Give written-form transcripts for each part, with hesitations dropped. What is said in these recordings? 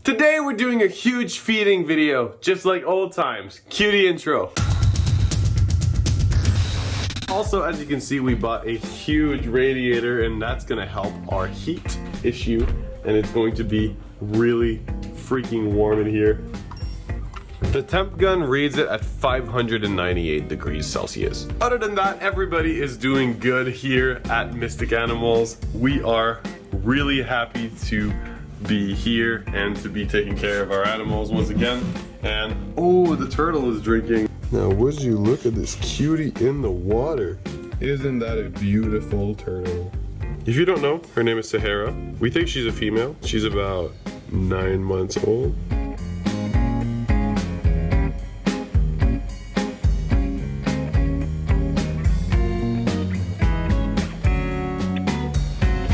Today we're doing a huge feeding video, just like old times. Cue the intro. Also, as you can see, we bought a huge radiator and that's gonna help our heat issue. And it's going to be really freaking warm in here. The temp gun reads it at 598 degrees Celsius. Other than that, everybody is doing good here at Mystic Animals. We are really happy to be here and to be taking care of our animals once again. And oh, the turtle is drinking. Now would you look at this cutie in the water? Isn't that a beautiful turtle? If you don't know, her name is Sahara. We think she's a female. She's about 9 months old.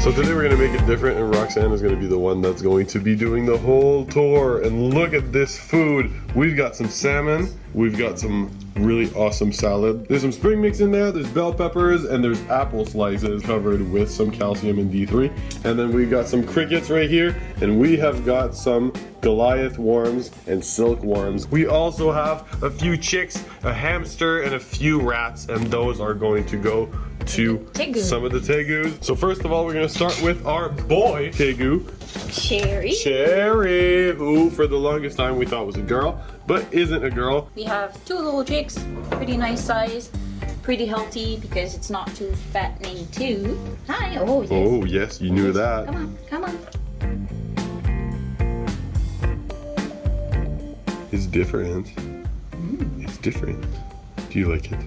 So today we're gonna make it different, and Roxanne is gonna be the one that's going to be doing the whole tour. And look at this food. We've got some salmon, we've got some really awesome salad. There's some spring mix in there, there's bell peppers, and there's apple slices covered with some calcium and D3. And then we got some crickets right here, and we have got some Goliath worms and silk worms. We also have a few chicks, a hamster, and a few rats, and those are going to go to Tegu. Some of the Tegus. So first of all, we're gonna start with our boy, Tegu. Cherry, who for the longest time we thought was a girl, but isn't a girl. We have 2 little chicks, pretty nice size, pretty healthy because it's not too fattening too. Hi, oh yes. Oh yes, you knew that. Come on, come on. It's different. It's different. Do you like it?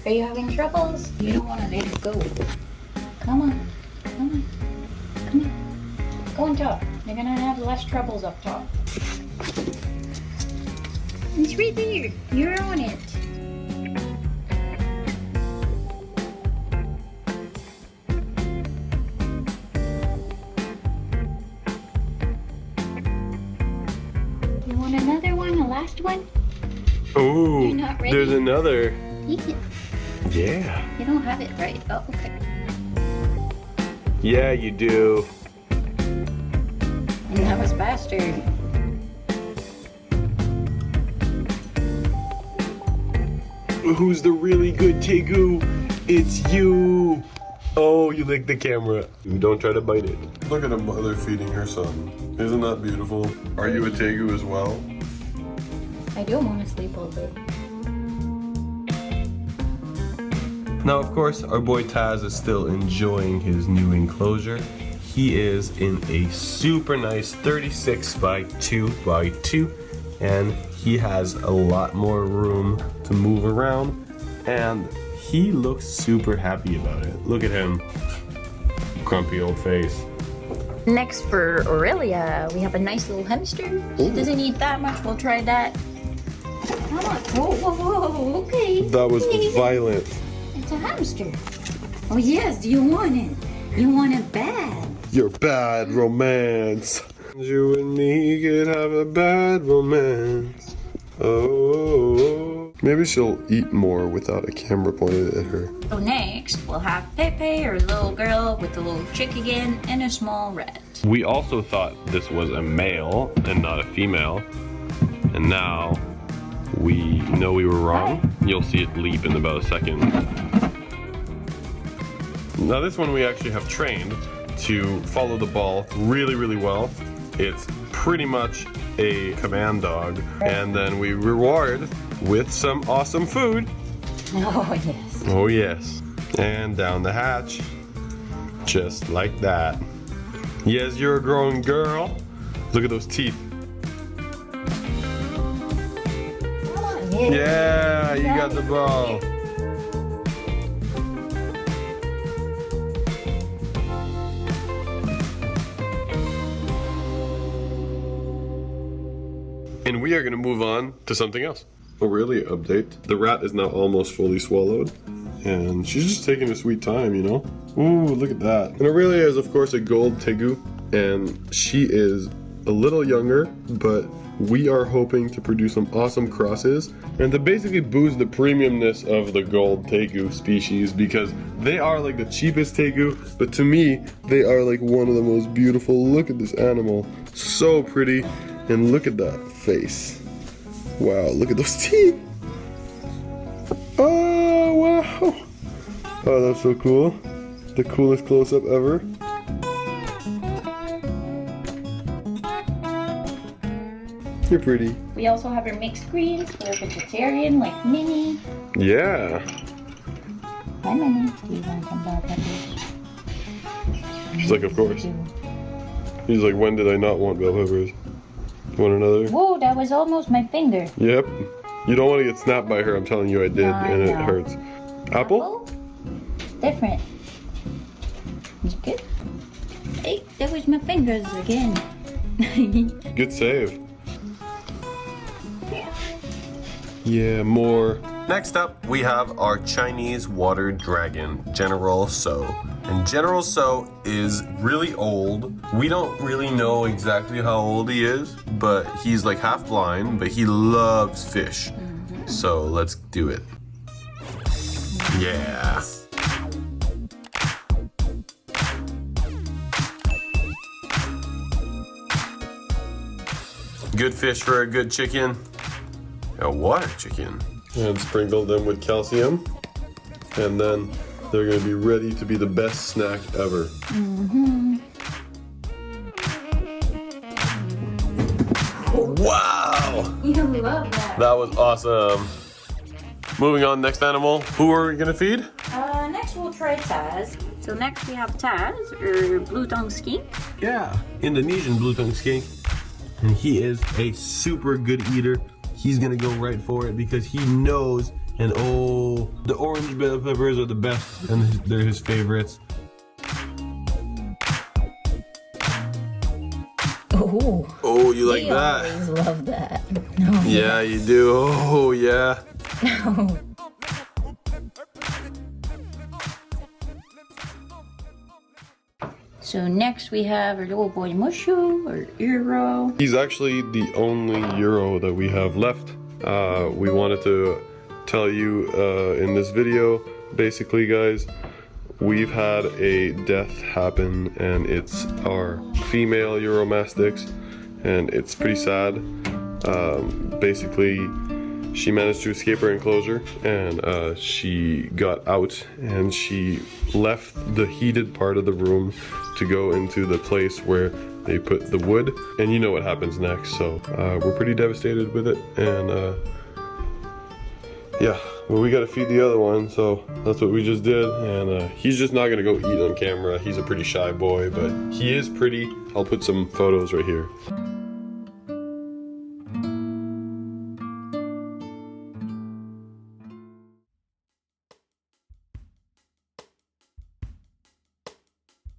Are you having troubles? You don't want to let it go. Come on, come on, come on. Go on top. You're gonna have less troubles up top. It's right there. You're on it. You want another one? A last one? Oh, You're not ready? there's another. Eat it. Yeah. You don't have it right. Oh, okay. Yeah, you do. And that was faster. Who's the really good Tegu? It's you. Oh, you licked the camera. Don't try to bite it. Look at a mother feeding her son. Isn't that beautiful? Are you a Tegu as well? I do want to sleep all day. Now, of course, our boy Taz is still enjoying his new enclosure. He is in a super nice 36 by 2 by 2, and he has a lot more room to move around, and he looks super happy about it. Look at him. Grumpy old face. Next for Aurelia, we have a nice little hamster. She doesn't eat that much. We'll try that. Come on. Whoa, whoa, whoa. Okay. That was violent. It's a hamster. Oh yes, do you want it? You want it bad. Your bad romance. You and me could have a bad romance. Oh. Maybe she'll eat more without a camera pointed at her. So next, we'll have Pepe, our little girl, with a little chick again, and a small rat. We also thought this was a male and not a female. And now we know we were wrong. You'll see it leap in about a second. Now this one we actually have trained to follow the ball really, really well. It's pretty much a command dog. And then we reward with some awesome food. Oh yes. Oh yes. And down the hatch. Just like that. Yes, you're a growing girl. Look at those teeth. Come on, Yeah, you got the ball. And we are going to move on to something else. Aurelia update. The rat is now almost fully swallowed. And she's just taking a sweet time, you know? Ooh, look at that. And Aurelia is, of course, a gold Tegu. And she is a little younger, but we are hoping to produce some awesome crosses and to basically boost the premiumness of the gold Tegu species, because they are like the cheapest Tegu, but to me, they are like one of the most beautiful. Look at this animal, so pretty, and look at that face. Wow, look at those teeth. Oh, wow. Oh, that's so cool. The coolest close-up ever. You're pretty. We also have our mixed greens. We're vegetarian, like Minnie. Yeah. Hi, Minnie. Do you want some bell peppers? She's like, of course. He's like, when did I not want bell peppers? Want another? Whoa, that was almost my finger. Yep. You don't want to get snapped by her. I'm telling you, I did, and it hurts. Apple? Different. Is it good? Hey, that was my fingers again. Good save. Yeah, more. Next up, we have our Chinese water dragon, General So. And General So is really old. We don't really know exactly how old he is, but he's like half blind, but he loves fish. So let's do it. Yeah. Good fish for a good chicken. A water chicken. And sprinkle them with calcium. And then they're gonna be ready to be the best snack ever. Wow! You love that. That was awesome. Moving on, next animal. Who are we gonna feed? Next we'll try Taz. So next we have Taz, or blue-tongued skink. Yeah, Indonesian blue-tongued skink. And he is a super good eater. He's gonna go right for it because he knows, and oh, the orange bell peppers are the best, and they're his favorites. Oh, you like that? I always love that. No. Yeah, you do. Oh, yeah. No. So next we have our little boy Mushu, or Euro. He's actually the only Euro that we have left. We wanted to tell you in this video, basically guys, we've had a death happen, and it's our female Euromastix, and it's pretty sad. Basically, she managed to escape her enclosure, and she got out, and she left the heated part of the room to go into the place where they put the wood, and you know what happens next. So we're pretty devastated with it, and yeah, well, we gotta feed the other one, so that's what we just did. And he's just not gonna go eat on camera. He's a pretty shy boy, but he is pretty. I'll put some photos right here.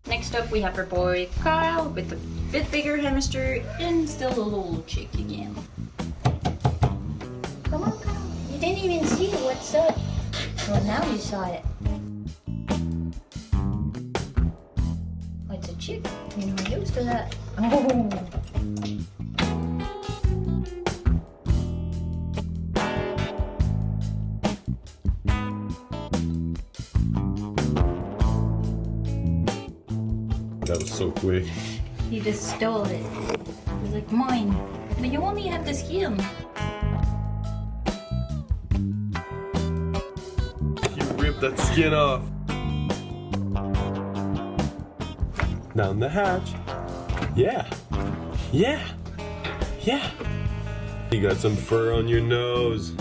Next up we have our boy Kyle with a bit bigger hamster and still a little chick again. Come on, Kyle. You didn't even see what's up. Well, now you saw it. Oh, it's a chick. You're not used to that. Oh. That was so quick. He just stole it. It was like mine. But you only have the skin. He ripped that skin off. Down the hatch. Yeah. Yeah. Yeah. You got some fur on your nose.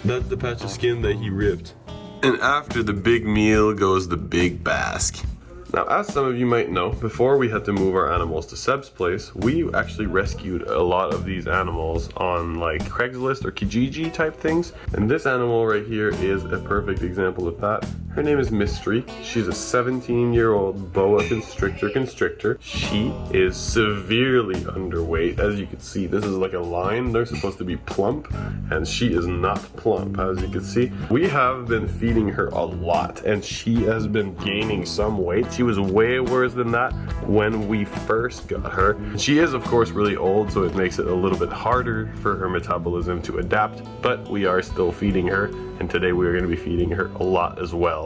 That's the patch of skin that he ripped. And after the big meal goes the big bask. Now, as some of you might know, before we had to move our animals to Seb's place, we actually rescued a lot of these animals on like Craigslist or Kijiji type things. And this animal right here is a perfect example of that. Her name is Mystery. She's a 17-year-old boa constrictor. She is severely underweight. As you can see, this is like a line. They're supposed to be plump, and she is not plump, as you can see. We have been feeding her a lot, and she has been gaining some weight. She was way worse than that when we first got her. She is, of course, really old, so it makes it a little bit harder for her metabolism to adapt, but we are still feeding her, and today we are going to be feeding her a lot as well.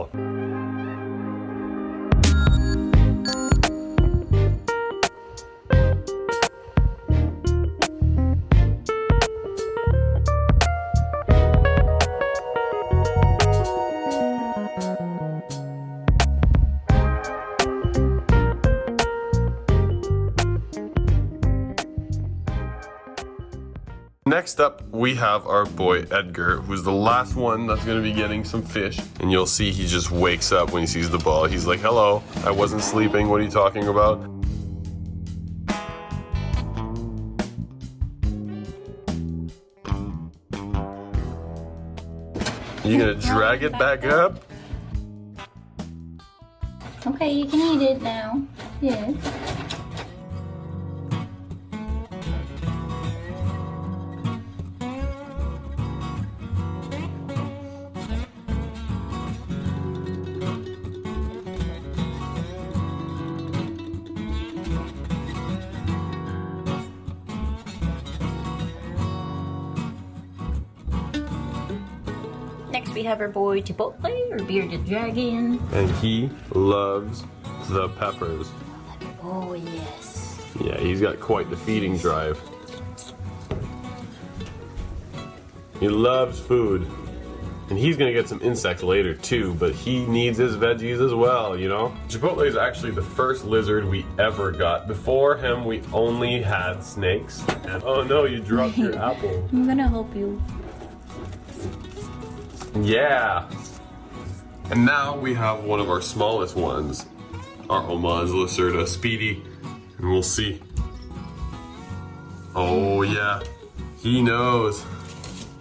Next up, we have our boy Edgar, who's the last one that's gonna be getting some fish. And you'll see he just wakes up when he sees the ball. He's like, hello, I wasn't sleeping, what are you talking about? You gonna drag it back up? Okay, you can eat it now. Yes. Next we have our boy Chipotle, or bearded dragon. And he loves the peppers. Oh yes. Yeah, he's got quite the feeding drive. He loves food. And he's gonna get some insects later too, but he needs his veggies as well, you know? Chipotle is actually the first lizard we ever got. Before him, we only had snakes. And oh no, you dropped your apple. I'm gonna help you. Yeah. And now we have one of our smallest ones, our homage Lacerda, Speedy, and we'll see. Oh yeah, he knows.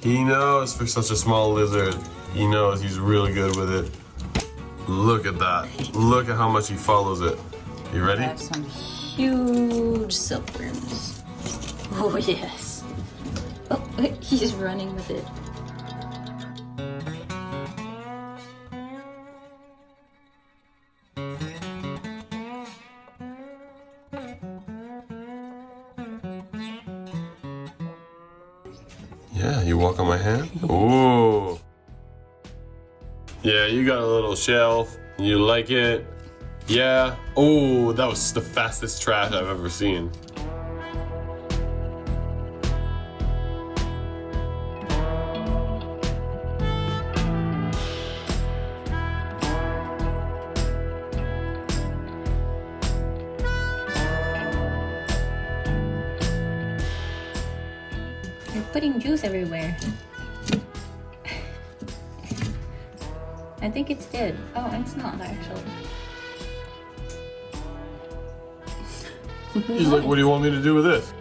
He knows for such a small lizard. He knows, he's really good with it. Look at that. Look at how much he follows it. You ready? I have some huge silkworms. Oh yes. Oh, he's running with it. Yeah, you walk on my hand? Ooh. Yeah, you got a little shelf. You like it? Yeah. Oh, that was the fastest trash I've ever seen. You're putting juice everywhere. I think it's dead. Oh, it's not actually. He's like, what do you want me to do with this?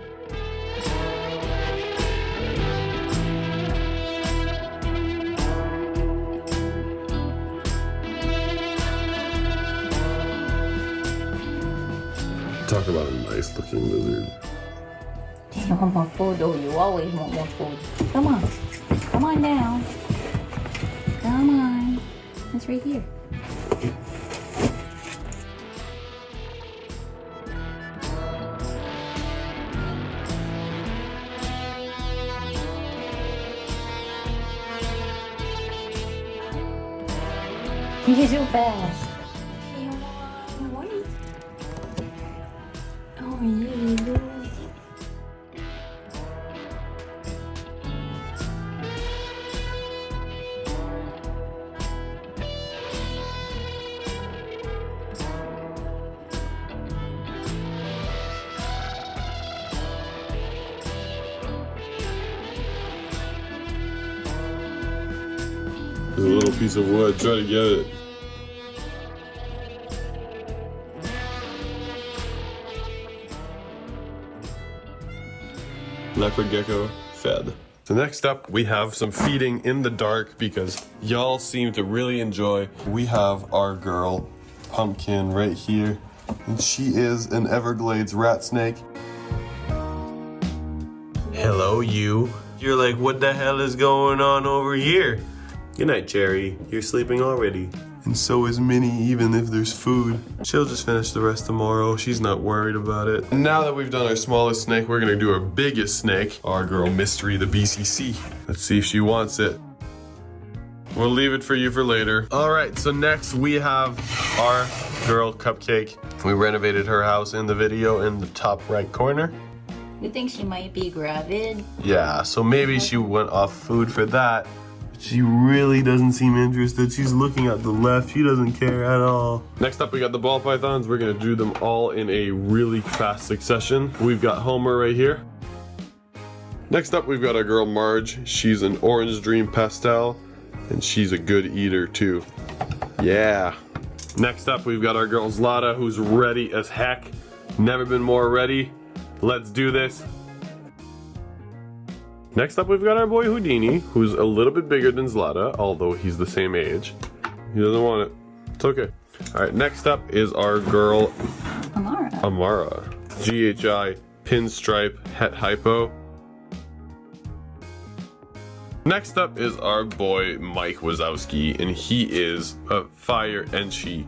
Talk about a nice looking lizard. You want more food though, you always want more food. Come on. Come on down. Come on. It's right here. You're so fast. Oh yeah. There's a little piece of wood, try to get it. Leopard gecko fed. So next up, we have some feeding in the dark because y'all seem to really enjoy. We have our girl, Pumpkin, right here. And she is an Everglades rat snake. Hello, you. You're like, what the hell is going on over here? Good night, Cherry. You're sleeping already. And so is Minnie, even if there's food. She'll just finish the rest tomorrow. She's not worried about it. And now that we've done our smallest snake, we're gonna do our biggest snake, our girl Mystery, the BCC. Let's see if she wants it. We'll leave it for you for later. All right, so next we have our girl Cupcake. We renovated her house in the video in the top right corner. You think she might be gravid? Yeah, so maybe she went off food for that. She really doesn't seem interested. She's looking at the left. She doesn't care at all. Next up, we got the ball pythons. We're gonna do them all in a really fast succession. We've got Homer right here. Next up, we've got our girl Marge. She's an Orange Dream Pastel, and she's a good eater too. Yeah. Next up, we've got our girl Zlata, who's ready as heck. Never been more ready. Let's do this. Next up, we've got our boy Houdini, who's a little bit bigger than Zlata, although he's the same age. He doesn't want it. It's okay. All right, next up is our girl Amara. GHI Pinstripe Het Hypo. Next up is our boy Mike Wazowski, and he is a fire Enchi.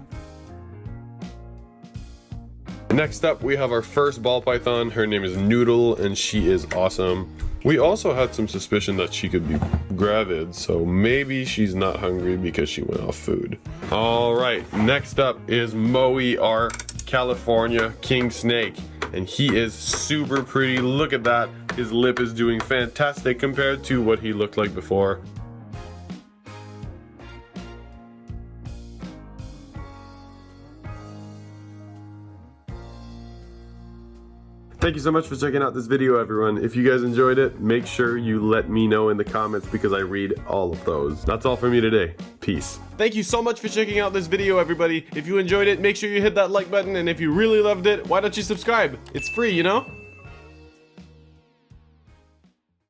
Next up, we have our first ball python. Her name is Noodle, and she is awesome. We also had some suspicion that she could be gravid, so maybe she's not hungry because she went off food. All right, next up is Moe, our California king snake, and he is super pretty. Look at that. His lip is doing fantastic compared to what he looked like before. Thank you so much for checking out this video, everyone. If you guys enjoyed it, make sure you let me know in the comments because I read all of those. That's all for me today. Peace. Thank you so much for checking out this video, everybody. If you enjoyed it, make sure you hit that like button, and if you really loved it, why don't you subscribe? It's free, you know?